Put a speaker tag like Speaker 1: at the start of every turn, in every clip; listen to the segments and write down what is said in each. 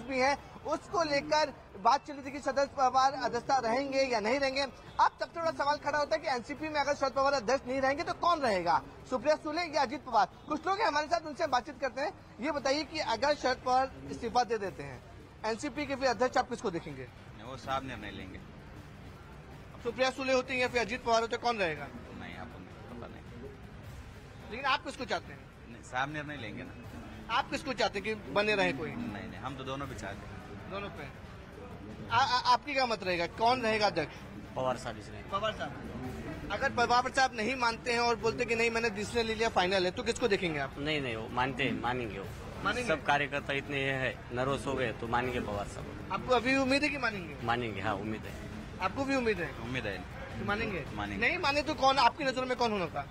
Speaker 1: भी हैं, उसको लेकर बात चल रही थी कि शरद पवार अध्यक्ष रहेंगे या नहीं रहेंगे। अब सबसे बड़ा सवाल खड़ा होता है कि एनसीपी में अगर शरद पवार अध्यक्ष नहीं रहेंगे तो कौन रहेगा, सुप्रिया सुले या अजीत पवार। कुछ लोग हैं हमारे साथ, उनसे बातचीत करते हैं। ये बताइए कि अगर शरद पवार इस्तीफा दे देते हैं एनसीपी के, फिर अध्यक्ष आप किसको देखेंगे?
Speaker 2: वो साहब निर्णय लेंगे।
Speaker 1: सुप्रिया सुले होती है या फिर अजीत पवार होते, कौन रहेगा?
Speaker 2: नहीं, आपको पता नहीं, लेकिन
Speaker 1: आप किसको चाहते हैं?
Speaker 2: साहब निर्णय लेंगे ना।
Speaker 1: आप किसको चाहते हैं कि बने रहे कोई?
Speaker 2: नहीं, हम तो दोनों भी चाहते हैं।
Speaker 1: दोनों पे आपकी क्या मत रहेगा, कौन रहेगा अध्यक्ष?
Speaker 2: पवार साहब इसलिए।
Speaker 1: पवार साहब। अगर पवार साहब नहीं मानते हैं और बोलते कि नहीं मैंने डिसीजन ले लिया, फाइनल है, तो किसको देखेंगे आप?
Speaker 3: नहीं, वो मानेंगे वो
Speaker 1: मानेंगे?
Speaker 3: सब कार्यकर्ता इतने है नर्वस हो गए तो मानेंगे पवार साहब।
Speaker 1: आपको अभी उम्मीद है कि मानेंगे?
Speaker 3: मानेंगे, हाँ उम्मीद है।
Speaker 1: आपको भी उम्मीद है?
Speaker 2: उम्मीद है।
Speaker 1: तो मानेंगे?
Speaker 2: नहीं
Speaker 1: माने तो कौन आपकी नजर में कौन होगा?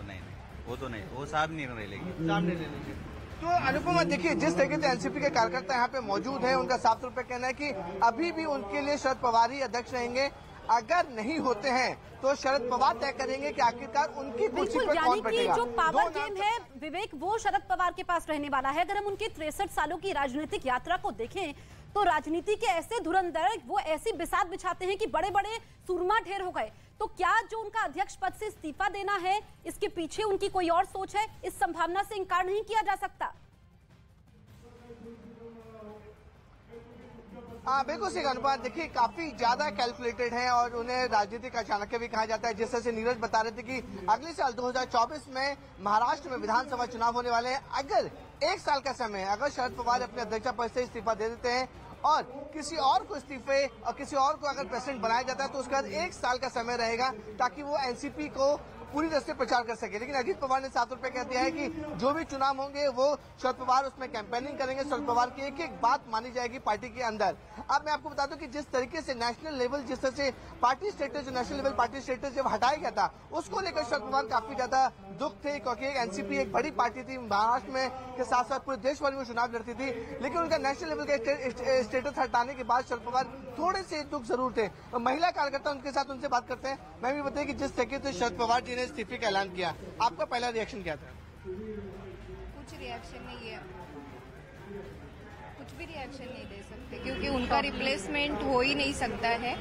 Speaker 2: नहीं, वो तो नहीं, वो साहब निर्णय लेंगे।
Speaker 1: साहब निर्णय लेंगे। तो अनुपमा, देखिए जिस तरीके से एनसीपी के कार्यकर्ता यहाँ पे मौजूद हैं, उनका साफ तौर पे कहना है कि अभी भी उनके लिए शरद पवार ही अध्यक्ष रहेंगे। अगर नहीं होते हैं तो शरद पवार तय करेंगे कि आखिरकार उनकी कुर्सी पर कौन बैठेगा।
Speaker 4: जो पावर गेम है विवेक, वो शरद पवार के पास रहने वाला है। अगर हम उनकी 63 सालों की राजनीतिक यात्रा को देखें तो राजनीति के ऐसे धुरंधर, वो ऐसी बिसात बिछाते हैं कि बड़े बड़े सुरमा ढेर हो गए। तो क्या जो उनका अध्यक्ष पद से इस्तीफा देना है, इसके पीछे उनकी कोई और सोच है? इस संभावना से इनकार नहीं किया जा सकता।
Speaker 1: हाँ बिल्कुल सही अनुपात, देखिए काफी ज्यादा कैलकुलेटेड है और उन्हें राजनीतिक चाणक्य भी कहा जाता है। जिस तरह से नीरज बता रहे थे कि अगले साल 2024 में महाराष्ट्र में विधानसभा चुनाव होने वाले हैं। अगर एक साल का समय, अगर शरद पवार अपने अध्यक्ष पद से इस्तीफा दे देते हैं और किसी और को इस्तीफे और किसी और को अगर प्रेसिडेंट बनाया जाता है तो उसके बाद एक साल का समय रहेगा ताकि वो एनसीपी को पूरी तरह से प्रचार कर सके। लेकिन अजीत पवार ने साफ तौर पर कह दिया है कि जो भी चुनाव होंगे वो शरद पवार उसमें कैंपेनिंग करेंगे, शरद पवार की एक एक बात मानी जाएगी पार्टी के अंदर। अब मैं आपको बता दूं कि जिस तरीके से नेशनल लेवल, जिस तरह से पार्टी स्टेटस, जो नेशनल लेवल पार्टी स्टेटस जब हटाया गया था, उसको लेकर शरद पवार काफी ज्यादा दुख थे, क्योंकि एनसीपी एक बड़ी पार्टी थी, महाराष्ट्र में के साथ साथ पूरे देश भर में चुनाव लड़ती थी। लेकिन उनका नेशनल लेवल का स्टेटस हटाने के बाद शरद पवार थोड़े से दुख जरूर थे। महिला कार्यकर्ता उनके साथ, उनसे बात करते हैं। मैं भी बताइए कि जिस तरीके से शरद पवार जी ने इस्तीफे का ऐलान किया, आपका पहला रिएक्शन क्या था?
Speaker 5: कुछ रिएक्शन नहीं है, कुछ भी रिएक्शन नहीं दे सकते क्योंकि उनका रिप्लेसमेंट हो ही नहीं सकता है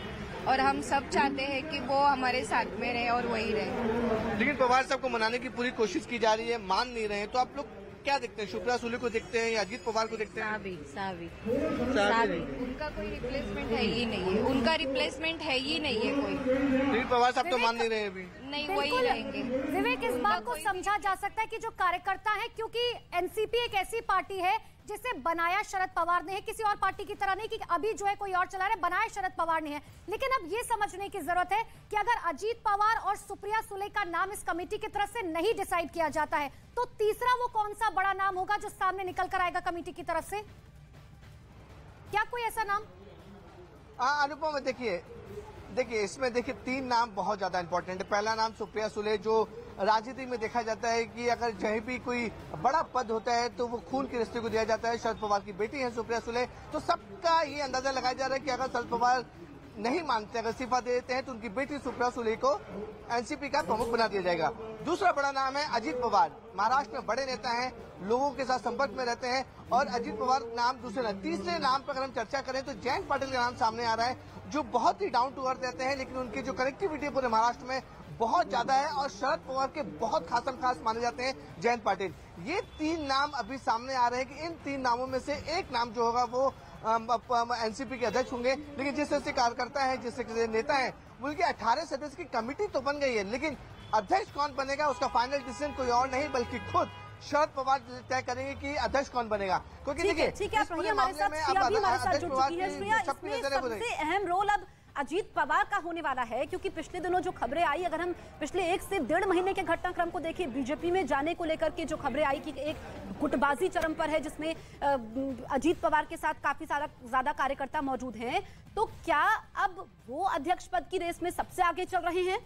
Speaker 5: और हम सब चाहते हैं कि वो हमारे साथ में रहे और वही रहे।
Speaker 1: लेकिन पवार साहब को मनाने की पूरी कोशिश की जा रही है, मान नहीं रहे, तो आप लोग क्या देखते हैं? सुप्रिया सुले को देखते हैं या अजीत पवार को देखते हैं?
Speaker 5: सावी। उनका कोई रिप्लेसमेंट है ही नहीं है, उनका रिप्लेसमेंट है ही नहीं है कोई।
Speaker 1: लेकिन पवार साहब तो मान नहीं रहे अभी।
Speaker 5: नहीं, वही रहेंगे।
Speaker 4: विवेक, इस बात को समझा जा सकता है कि जो कार्यकर्ता है, क्योंकि एनसीपी एक ऐसी पार्टी है जिसे बनाया शरद पवार ने है, किसी और पार्टी की तरह नहीं कि अभी जो है कोई और चला रहा है, बनाया शरद पवार ने है। लेकिन अब ये समझने की जरूरत है कि अगर अजीत पवार और सुप्रिया सुले का नाम इस कमेटी की तरफ से नहीं डिसाइड किया जाता है तो तीसरा वो कौन सा बड़ा नाम होगा जो सामने निकल कर आएगा कमेटी की तरफ से? क्या कोई ऐसा नाम?
Speaker 1: अनुपम, देखिए इसमें देखिए 3 नाम बहुत ज्यादा इंपॉर्टेंट है। पहला नाम सुप्रिया सुले, जो राजनीति में देखा जाता है कि अगर कहीं भी कोई बड़ा पद होता है तो वो खून के रिश्ते को दिया जाता है। शरद पवार की बेटी है सुप्रिया सुले, तो सबका ये अंदाजा लगाया जा रहा है कि अगर शरद पवार नहीं मानते, अगर इस्तीफा दे देते हैं तो उनकी बेटी सुप्रिया सुले को एनसीपी का प्रमुख बना दिया जाएगा। दूसरा बड़ा नाम है अजीत पवार, महाराष्ट्र में बड़े नेता हैं, लोगों के साथ संपर्क में रहते हैं और अजीत पवार नाम दूसरे नाम। तीसरे नाम पर अगर हम चर्चा करें तो जयंत पाटिल का नाम सामने आ रहा है, जो बहुत ही डाउन टू अर्थ रहते हैं, लेकिन उनकी जो कनेक्टिविटी पूरे महाराष्ट्र में बहुत ज्यादा है और शरद पवार के बहुत खास माने जाते हैं जयंत पाटिल। ये 3 नाम अभी सामने आ रहे हैं कि इन 3 नामों में से एक नाम जो होगा वो एनसीपी के अध्यक्ष होंगे। लेकिन जिस तरह से कार्यकर्ता है, जिस तरह से नेता है, उनकी 18 सदस्य की कमेटी तो बन गई है, लेकिन अध्यक्ष कौन बनेगा उसका फाइनल डिसीजन कोई और नहीं बल्कि खुद शरद पवार तय करेंगे कि अध्यक्ष कौन बनेगा। क्योंकि देखिए
Speaker 4: सबसे अहम रोल अब अजीत पवार का होने वाला है, क्योंकि पिछले दिनों जो खबरें आई, अगर हम पिछले 1 से 1.5 महीने के घटनाक्रम को देखें, बीजेपी में जाने को लेकर के जो खबरें आई कि एक गुटबाजी चरम पर है जिसमें अजीत पवार के साथ काफी ज्यादा कार्यकर्ता मौजूद हैं, तो क्या अब वो अध्यक्ष पद की रेस में सबसे आगे चल रहे हैं?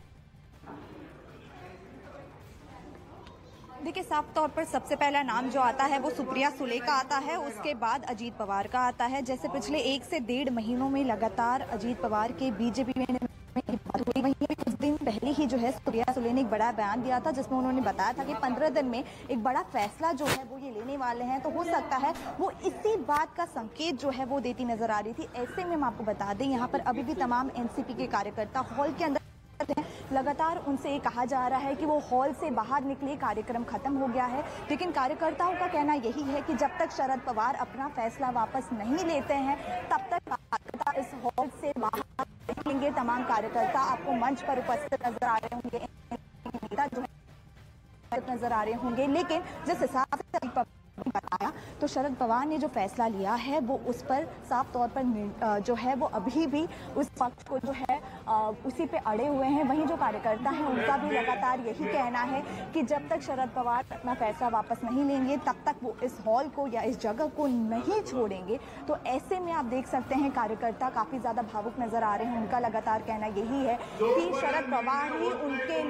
Speaker 6: देखिए, साफ तौर पर सबसे पहला नाम जो आता है वो सुप्रिया सुले का आता है, उसके बाद अजीत पवार का आता है। जैसे पिछले 1 से 1.5 महीनों में लगातार अजीत पवार के बीजेपी में बात हुई, वहीं कुछ दिन पहले ही जो है सुप्रिया सुले ने एक बड़ा बयान दिया था, जिसमें उन्होंने बताया था कि 15 दिन में एक बड़ा फैसला जो है वो ये लेने वाले हैं। तो हो सकता है वो इसी बात का संकेत जो है वो देती नजर आ रही थी। ऐसे में हम आपको बता दें, यहाँ पर अभी भी तमाम एनसीपी के कार्यकर्ता हॉल के अंदर लगातार उनसे कहा जा रहा है कि वो हॉल से बाहर निकले, कार्यक्रम खत्म हो गया है। लेकिन कार्यकर्ताओं का कहना यही है कि जब तक शरद पवार अपना फैसला वापस नहीं लेते हैं तब तक कार्यकर्ता इस हॉल से बाहर निकलेंगे। तमाम कार्यकर्ता आपको मंच पर उपस्थित नजर आ रहे होंगे, नेता जो है नजर आ रहे होंगे। लेकिन जिस हिसाब से बताया तो शरद पवार ने जो फैसला लिया है वो उस पर साफ तौर पर जो है वो अभी भी उस पक्ष को जो है उसी पे अड़े हुए हैं। वहीं जो कार्यकर्ता हैं उनका भी लगातार यही कहना है कि जब तक शरद पवार अपना फैसला वापस नहीं लेंगे तब तक वो इस हॉल को या इस जगह को नहीं छोड़ेंगे। तो ऐसे में आप देख सकते हैं कार्यकर्ता काफी ज्यादा भावुक नजर आ रहे हैं। उनका लगातार कहना यही है कि शरद पवार ही उनके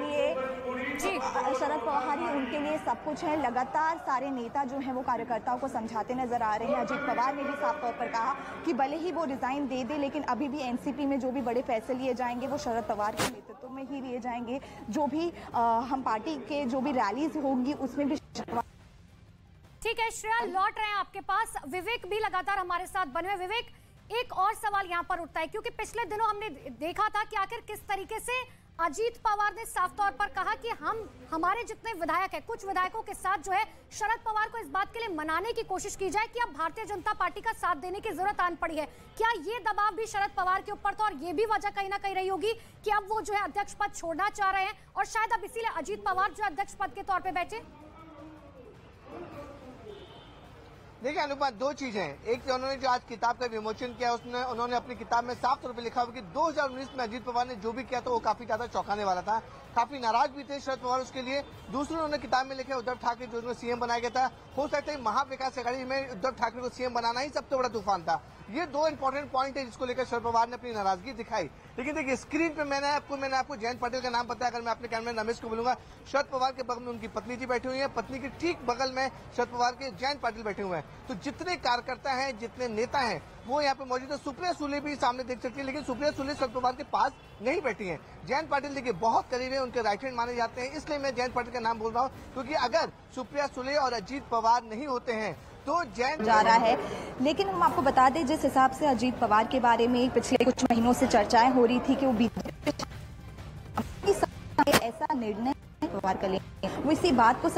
Speaker 6: लिए सब कुछ है। लगातार सारे नेता जो है वो कार्यकर्ताओं को समझाते नजर आ रहे हैं। अजीत पवार ने भी साफ तौर पर कहा कि भले ही वो रिजाइन दे दे, लेकिन अभी भी एनसीपी में जो भी बड़े फैसले लिए जाएंगे वो शरद पवार के नेतृत्व में ही लिए जाएंगे। जो भी हम पार्टी के जो भी रैलीज होंगी उसमें भी।
Speaker 4: ठीक है श्रेया, लौट रहे हैं आपके पास। विवेक भी लगातार हमारे साथ बने हुए। विवेक, एक और सवाल यहाँ पर उठता है क्योंकि पिछले दिनों हमने देखा था कि आखिर किस तरीके से अजीत पवार ने साफ तौर पर कहा कि हमारे जितने विधायक हैं, कुछ विधायकों के साथ जो है शरद पवार को इस बात के लिए मनाने की कोशिश की जाए कि अब भारतीय जनता पार्टी का साथ देने की जरूरत आन पड़ी है। क्या ये दबाव भी शरद पवार के ऊपर था और ये भी वजह कहीं ना कहीं रही होगी कि अब वो जो है अध्यक्ष पद छोड़ना चाह रहे हैं और शायद अब इसीलिए अजीत पवार जो अध्यक्ष पद के तौर पर बैठे?
Speaker 1: देखिए अनुपमा, दो चीजें हैं। एक तो उन्होंने जो आज किताब का विमोचन किया उसमें उन्होंने अपनी किताब में साफ तौर पर लिखा हुआ कि 2019 में अजीत पवार ने जो भी किया था वो काफी ज्यादा चौंकाने वाला था। काफी नाराज भी थे शरद पवार उसके लिए। दूसरे उन्होंने किताब में लिखा उद्धव ठाकरे जो उन्हें सीएम बनाया गया था, हो सकता है महाविकास आघाड़ी में उद्धव ठाकरे को सीएम बनाना ही सबसे बड़ा तूफान था। ये दो इंपॉर्टेंट पॉइंट है जिसको लेकर शरद पवार ने अपनी नाराजगी दिखाई। लेकिन देखिए स्क्रीन पे मैंने आपको जयंत पाटिल का नाम बताया। अगर मैं अपने कैमरे रमेश को बोलूंगा, शरद पवार के बगल में उनकी पत्नी जी बैठी हुई है, पत्नी के ठीक बगल में शरद पवार के जयंत पाटिल बैठे हुए हैं। तो जितने कार्यकर्ता हैं, जितने नेता हैं वो यहाँ पे मौजूद है। सुप्रिया सुले भी सामने देख सकती है, लेकिन सुप्रिया सुले शरद पवार के पास नहीं बैठी है। जयंत पाटिल देखिए बहुत करीब है, उनके राइट हैंड माने जाते हैं, इसलिए मैं जयंत पाटिल का नाम बोल रहा हूँ क्योंकि अगर सुप्रिया सुले और अजीत पवार नहीं होते हैं तो जयंत
Speaker 6: जा रहा है। लेकिन हम आपको बता दें जिस हिसाब से अजीत पवार के बारे में पिछले कुछ महीनों से चर्चाएं हो रही थी कि वो बीजेपी ऐसा निर्णय पवार कर लेंगे, वो इसी बात को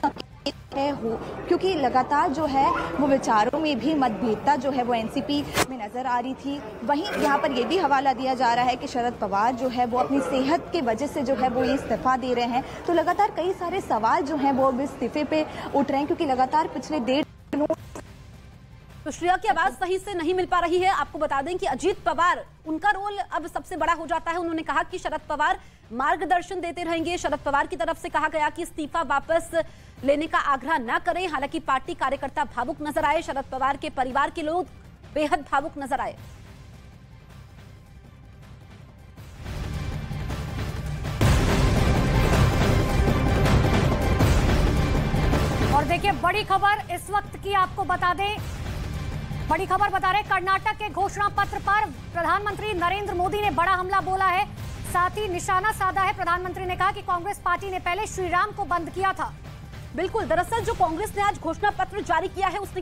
Speaker 6: है हो क्योंकि लगातार जो है वो विचारों में भी मतभेदता जो है वो एनसीपी में नजर आ रही थी। वहीं यहाँ पर ये भी हवाला दिया जा रहा है कि शरद पवार जो है वो अपनी सेहत की वजह से जो है वो इस्तीफा दे रहे हैं। तो लगातार कई सारे सवाल जो हैं वो इस्तीफे पे उठ रहे हैं क्योंकि लगातार पिछले 1.5 दिनों
Speaker 7: तो श्रेया की आवाज सही से नहीं मिल पा रही है। आपको बता दें कि अजीत पवार, उनका रोल अब सबसे बड़ा हो जाता है। उन्होंने कहा कि शरद पवार मार्गदर्शन देते रहेंगे। शरद पवार की तरफ से कहा गया कि इस्तीफा वापस लेने का आग्रह न करें। हालांकि पार्टी कार्यकर्ता भावुक नजर आए, शरद पवार के परिवार के लोग बेहद भावुक नजर आए।
Speaker 4: और देखिए बड़ी खबर इस वक्त की आपको बता दें, बड़ी खबर बता रहे कर्नाटक के घोषणा पत्र पर प्रधानमंत्री नरेंद्र मोदी ने बड़ा हमला बोला है, साथ ही निशाना साधा है। प्रधानमंत्री ने कहा कि कांग्रेस पार्टी ने पहले श्रीराम को बंद किया था।
Speaker 7: बिल्कुल, दरअसल जो कांग्रेस ने आज घोषणा पत्र जारी किया है उसने